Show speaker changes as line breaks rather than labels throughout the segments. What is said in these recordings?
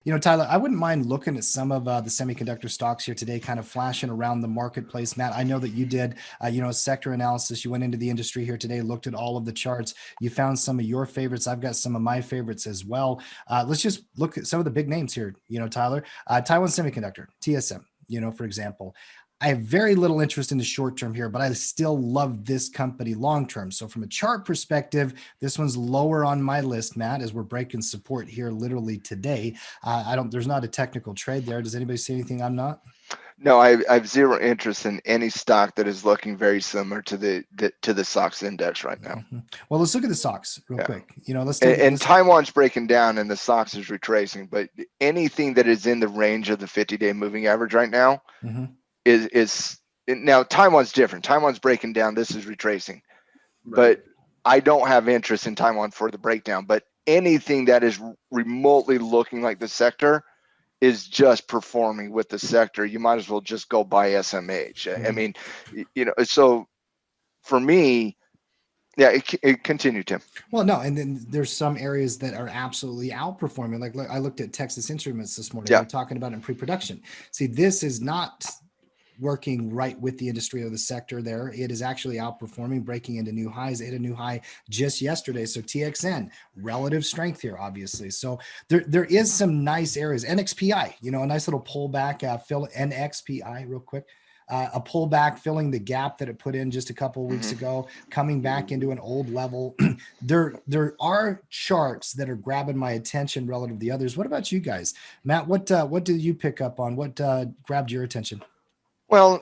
You know, Tyler, I wouldn't mind looking at some of the semiconductor stocks here today, kind of flashing around the marketplace. Matt, I know that you did, sector analysis. You went into the industry here today, looked at all of the charts. You found some of your favorites. I've got some of my favorites as well. Let's just look at some of the big names here, Tyler. Taiwan Semiconductor, TSM, for example. I have very little interest in the short term here, but I still love this company long term. So from a chart perspective, this one's lower on my list, Matt, as we're breaking support here literally today. There's not a technical trade there. Does anybody see anything I'm not?
No, I have zero interest in any stock that is looking very similar to the SOX index right now.
Mm-hmm. Well, let's look at the SOX real quick.
And Taiwan's breaking down and the SOX is retracing, but anything that is in the range of the 50-day moving average right now is now Taiwan's different. Taiwan's breaking down. This is retracing, but I don't have interest in Taiwan for the breakdown. But anything that is remotely looking like the sector is just performing with the sector. You might as well just go buy SMH. I mean, so for me, yeah, it continued, Tim.
Well, no, and then there's some areas that are absolutely outperforming. Like I looked at Texas Instruments this morning.
Yeah.
We're talking about in pre-production. See, this is not working right with the industry or the sector there. It is actually outperforming, breaking into new highs. It hit a new high just yesterday. So TXN, relative strength here, obviously. So there is some nice areas. NXPI, a nice little pullback, fill NXPI real quick. A pullback filling the gap that it put in just a couple of weeks ago, coming back into an old level. There are charts that are grabbing my attention relative to the others. What about you guys? Matt, what did you pick up on? What grabbed your attention?
Well,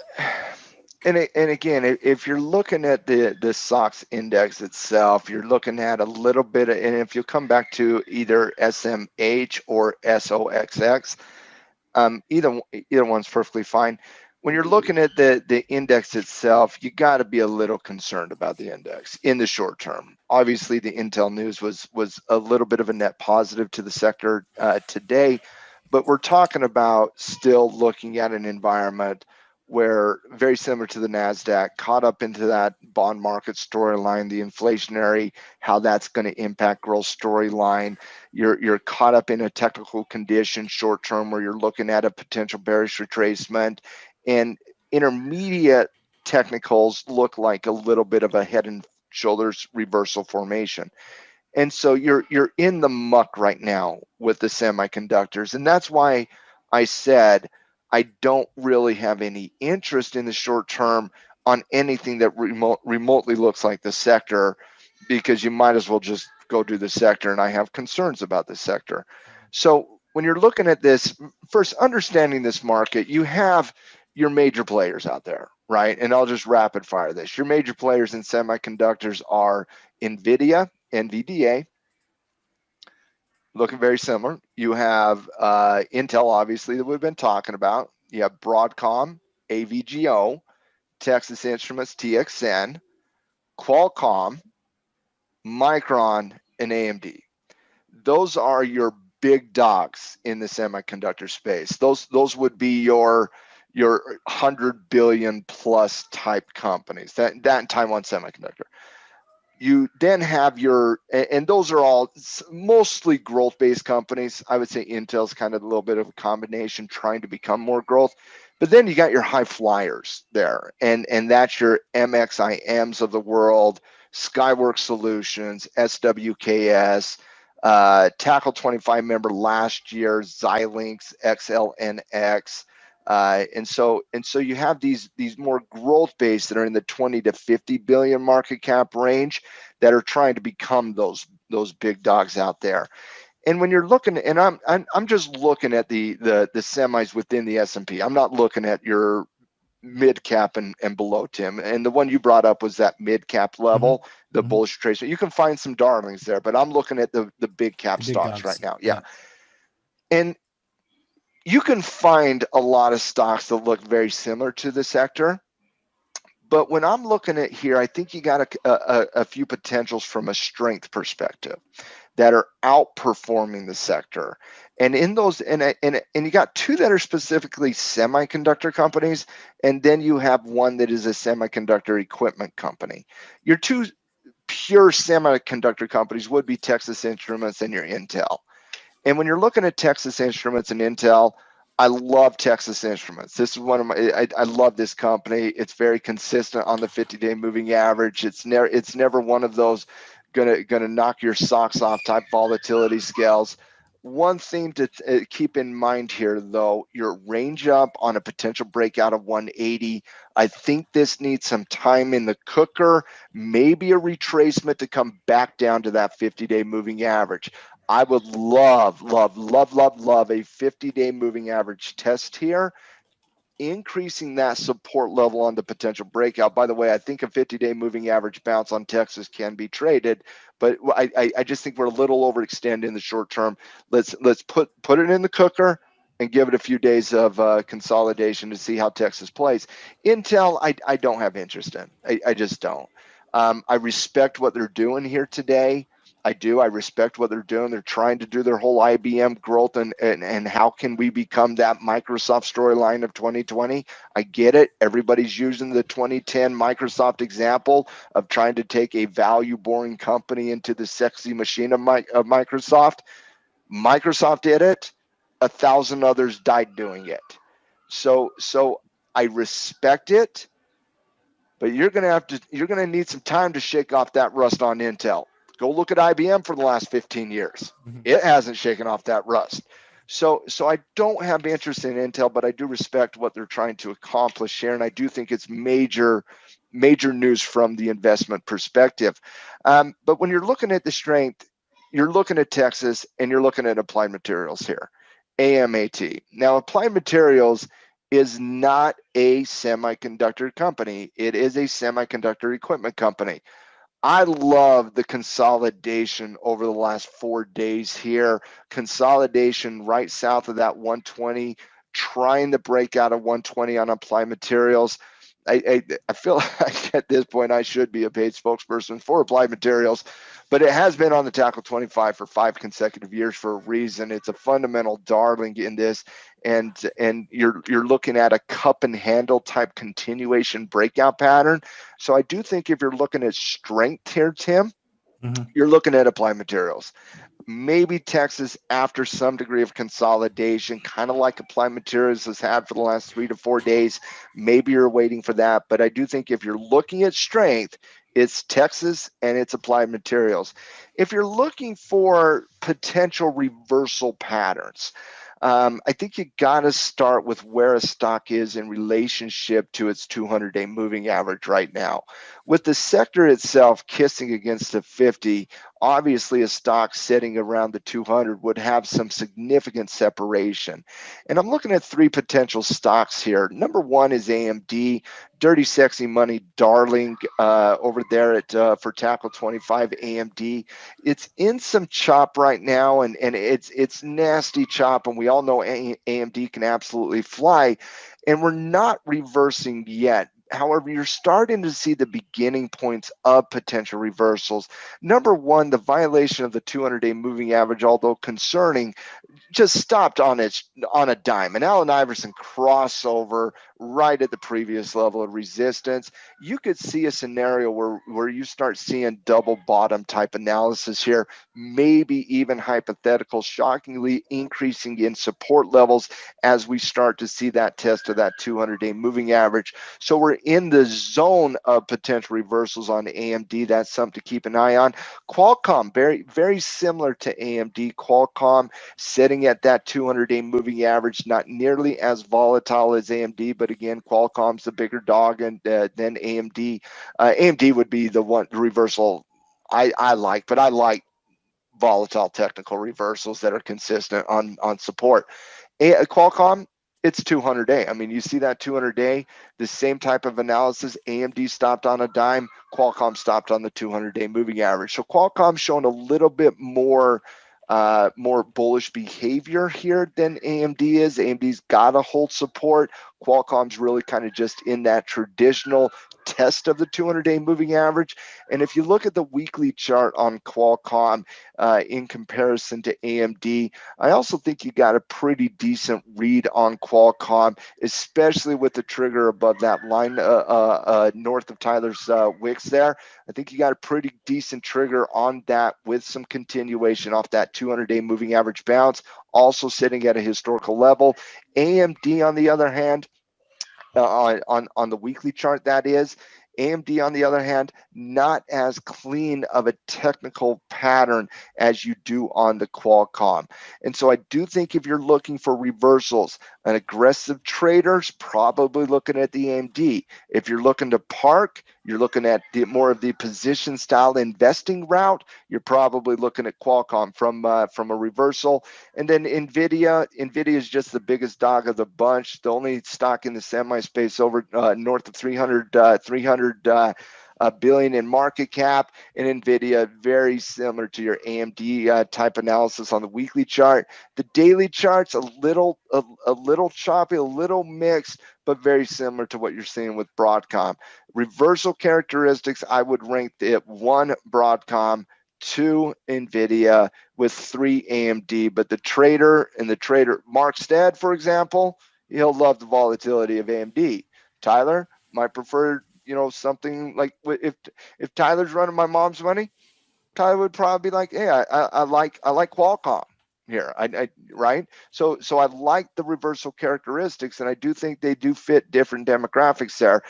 and again, if you're looking at the SOX index itself, you're looking at a little bit and if you come back to either SMH or SOXX, either one's perfectly fine. When you're looking at the index itself, you got to be a little concerned about the index in the short term. Obviously, the Intel news was a little bit of a net positive to the sector today, but we're talking about still looking at an environment where, very similar to the NASDAQ, caught up into that bond market storyline, the inflationary, how that's going to impact growth storyline. You're caught up in a technical condition short term where you're looking at a potential bearish retracement, and intermediate technicals look like a little bit of a head and shoulders reversal formation. And so you're in the muck right now with the semiconductors, and that's why I said I don't really have any interest in the short term on anything that remotely looks like the sector, because you might as well just go do the sector, and I have concerns about the sector. So when you're looking at this, first understanding this market, you have your major players out there, right? And I'll just rapid fire this. Your major players in semiconductors are Nvidia, NVDA, looking very similar. You have Intel, obviously, that we've been talking about. You have Broadcom, AVGO, Texas Instruments, TXN, Qualcomm, Micron, and AMD. Those are your big dogs in the semiconductor space. Those would be your 100 billion plus type companies. That and Taiwan Semiconductor. You then have and those are all mostly growth-based companies. I would say Intel's kind of a little bit of a combination, trying to become more growth. But then you got your high flyers there, and that's your MXIMs of the world, Skyworks Solutions, SWKS, Tackle 25 member last year, Xilinx, XLNX. And so you have these more growth based that are in the 20 to 50 billion market cap range that are trying to become those big dogs out there. And when you're looking, and I'm just looking at the semis within the S&P. I'm not looking at your mid cap and below, Tim. And the one you brought up was that mid cap level, the bullish tracer. You can find some darlings there, but I'm looking at the big cap stocks right now. Yeah. And you can find a lot of stocks that look very similar to the sector. But when I'm looking at here, I think you got a few potentials from a strength perspective that are outperforming the sector. And in those, and you got two that are specifically semiconductor companies, and then you have one that is a semiconductor equipment company. Your two pure semiconductor companies would be Texas Instruments and your Intel. And when you're looking at Texas Instruments and Intel, I love Texas Instruments. This is one of my, I love this company. It's very consistent on the 50-day moving average. It's never one of those gonna knock your socks off type volatility scales. One thing to keep in mind here, though, your range up on a potential breakout of 180. I think this needs some time in the cooker, maybe a retracement to come back down to that 50-day moving average. I would love, love, love, love, love a 50-day moving average test here, increasing that support level on the potential breakout. By the way, I think a 50-day moving average bounce on Texas can be traded, but I just think we're a little overextended in the short term. Let's put it in the cooker and give it a few days of consolidation to see how Texas plays. Intel, I don't have interest in. I just don't. I respect what they're doing here today. I do. I respect what they're doing. They're trying to do their whole IBM growth and how can we become that Microsoft storyline of 2020. I get it. Everybody's using the 2010 Microsoft example of trying to take a value boring company into the sexy machine of Microsoft. Microsoft did it. 1,000 others died doing it. So I respect it, but you're gonna need some time to shake off that rust on Intel. Go look at IBM for the last 15 years.
Mhm.
It hasn't shaken off that rust. So I don't have interest in Intel, but I do respect what they're trying to accomplish here, and I do think it's major news from the investment perspective. But when you're looking at the strength, you're looking at Texas and you're looking at Applied Materials here, AMAT. Now, Applied Materials is not a semiconductor company. It is a semiconductor equipment company. I love the consolidation over the last 4 days here. Consolidation right south of that 120, trying to break out of 120 on Applied Materials. I feel like at this point I should be a paid spokesperson for Applied Materials, but it has been on the tackle 25 for 5 consecutive years for a reason. It's a fundamental darling in this, and you're looking at a cup and handle type continuation breakout pattern. So I do think if you're looking at strength here, Tim, you're looking at Applied Materials. Maybe Texas after some degree of consolidation, kind of like Applied Materials has had for the last 3 to 4 days. Maybe you're waiting for that. But I do think if you're looking at strength, it's Texas and it's Applied Materials. If you're looking for potential reversal patterns, I think you got to start with where a stock is in relationship to its 200-day moving average right now. With the sector itself kissing against the 50, obviously a stock sitting around the 200 would have some significant separation. And I'm looking at 3 potential stocks here. Number 1 is AMD, dirty sexy money darling over there at for tackle 25 AMD. It's in some chop right now, and it's nasty chop, and we all know AMD can absolutely fly, and we're not reversing yet. However, you're starting to see the beginning points of potential reversals. Number 1, the violation of the 200-day moving average, although concerning, just stopped on a dime. And Allen Iverson crossover right at the previous level of resistance. You could see a scenario where you start seeing double bottom type analysis here, maybe even hypothetical, shockingly increasing in support levels as we start to see that test of that 200-day moving average. So we're in the zone of potential reversals on AMD. That's something to keep an eye on. Qualcomm, very, very similar to AMD. Qualcomm sitting at that 200-day moving average, not nearly as volatile as AMD, but again, Qualcomm's the bigger dog, and then AMD. AMD would be the reversal I like, but I like volatile technical reversals that are consistent on support. Qualcomm, it's 200-day. I mean, you see that 200-day, the same type of analysis. AMD stopped on a dime, Qualcomm stopped on the 200-day moving average. So Qualcomm's shown a little bit more bullish behavior here than AMD is. AMD's got to hold support. Qualcomm's really kind of just in that traditional test of the 200-day moving average. And if you look at the weekly chart on Qualcomm in comparison to AMD, I also think you got a pretty decent read on Qualcomm, especially with the trigger above that line north of Tyler's wicks there. I think you got a pretty decent trigger on that with some continuation off that 200-day moving average bounce, also sitting at a historical level. AMD, on the other hand, on the weekly chart, that is, AMD, on the other hand, not as clean of a technical pattern as you do on the Qualcomm. And so I do think if you're looking for reversals, an aggressive trader's probably looking at the AMD. If you're looking to park, you're looking at more of the position style investing route, you're probably looking at Qualcomm from a reversal. And then Nvidia is just the biggest dog of the bunch, the only stock in the semi space over north of 300 billion in market cap. And Nvidia, very similar to your AMD type analysis on the weekly chart. The daily chart's a little choppy, a little mixed, but very similar to what you're seeing with Broadcom. Reversal characteristics, I would rank it 1 Broadcom, 2 Nvidia, with 3 AMD. But the trader Mark Stead, for example, he'll love the volatility of AMD. Tyler might prefer, something like, if Tyler's running my mom's money, Tyler would probably be like, hey, I like Qualcomm here. Right. So I like the reversal characteristics, and I do think they do fit different demographics there.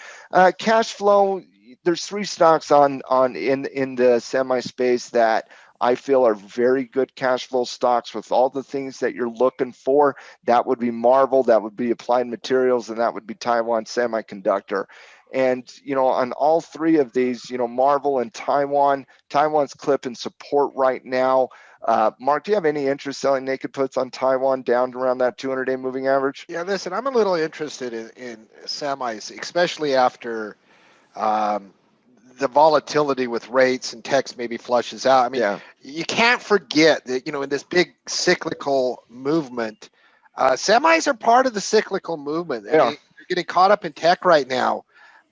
Cash flow, there's 3 stocks in the semi space that I feel are very good cash flow stocks with all the things that you're looking for. That would be Marvel, that would be Applied Materials, and that would be Taiwan Semiconductor. And, on all 3 of these, Marvel and Taiwan's clipping support right now. Mark, do you have any interest selling naked puts on Taiwan down to around that 200-day moving average?
Yeah, listen, I'm a little interested in semis, especially after the volatility with rates and text maybe flushes out. I mean, You can't forget that, in this big cyclical movement, semis are part of the cyclical movement. I mean, you're getting caught up in tech right now,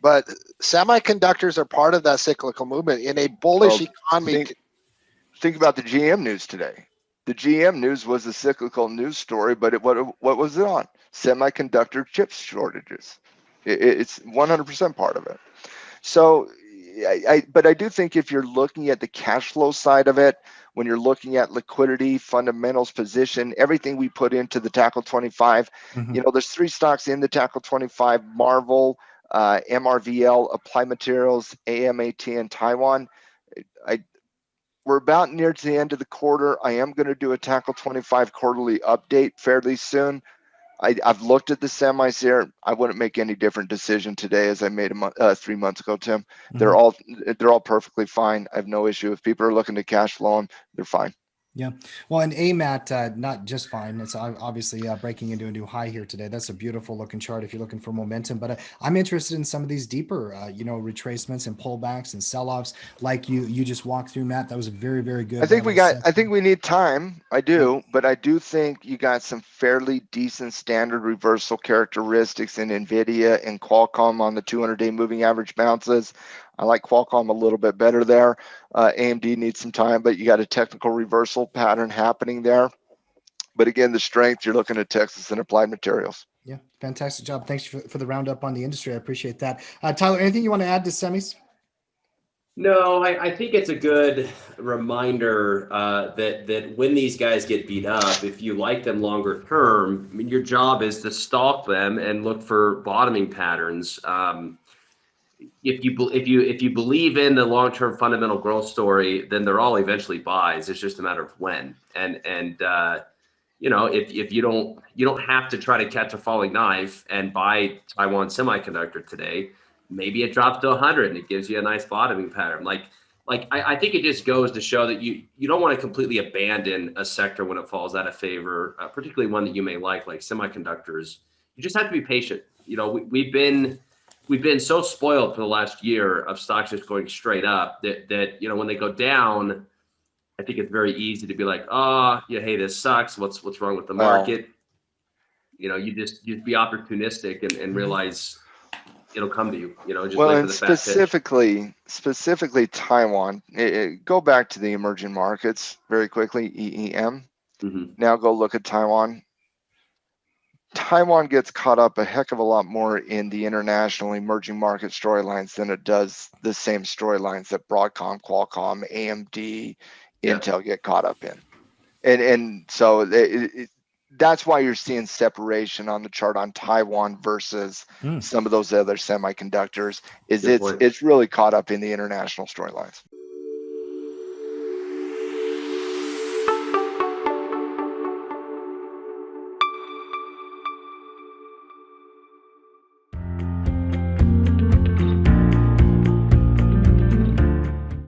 but semiconductors are part of that cyclical movement in a bullish economy.
Think about the GM news today. The GM news was a cyclical news story, but what was it on? Semiconductor chip shortages. It's 100% part of it. So, but I do think if you're looking at the cash flow side of it, when you're looking at liquidity, fundamentals, position, everything we put into the Tackle 25, there's 3 stocks in the Tackle 25: Marvel, MRVL, Applied Materials, AMAT, and Taiwan. We're about near to the end of the quarter. I am going to do a Tackle 25 quarterly update fairly soon. I've looked at the semis here. I wouldn't make any different decision today as I made 3 months ago, Tim. They're all perfectly fine. I have no issue. If people are looking to cash flow them, they're fine.
Yeah. Well, and AMAT, not just fine. It's obviously breaking into a new high here today. That's a beautiful looking chart if you're looking for momentum. But I'm interested in some of these deeper, retracements and pullbacks and sell-offs like you just walked through, Matt. That was a very, very good.
I think we need time. I do, but I do think you got some fairly decent standard reversal characteristics in Nvidia and Qualcomm on the 200-day moving average bounces. I like Qualcomm a little bit better there. AMD needs some time, but you got a technical reversal pattern happening there. But again, the strength, you're looking at Texas and Applied Materials.
Yeah, fantastic job. Thanks for the roundup on the industry. I appreciate that. Tyler, anything you want to add to semis?
No, I think it's a good reminder that when these guys get beat up, if you like them longer term, I mean, your job is to stalk them and look for bottoming patterns. If you believe in the long-term fundamental growth story, then they're all eventually buys. It's just a matter of when. And if you don't have to try to catch a falling knife and buy Taiwan Semiconductor today. Maybe it drops to 100 and it gives you a nice bottoming pattern. I think it just goes to show that you don't want to completely abandon a sector when it falls out of favor, particularly one that you may like semiconductors. You just have to be patient. We've been so spoiled for the last year of stocks just going straight up that when they go down, I think it's very easy to be like, oh, yeah, hey, this sucks. What's wrong with the market? You know, you just be opportunistic and realize it'll come to you. You know, just
Well,
wait for
and
the fat pitch.
specifically Taiwan. Go back to the emerging markets very quickly. EEM. Now go look at Taiwan. Taiwan gets caught up a heck of a lot more in the international emerging market storylines than it does the same storylines that Broadcom, Qualcomm, AMD, Intel get caught up in. And so that's why you're seeing separation on the chart on Taiwan versus some of those other semiconductors.
Good point.
It's really caught up in the international storylines.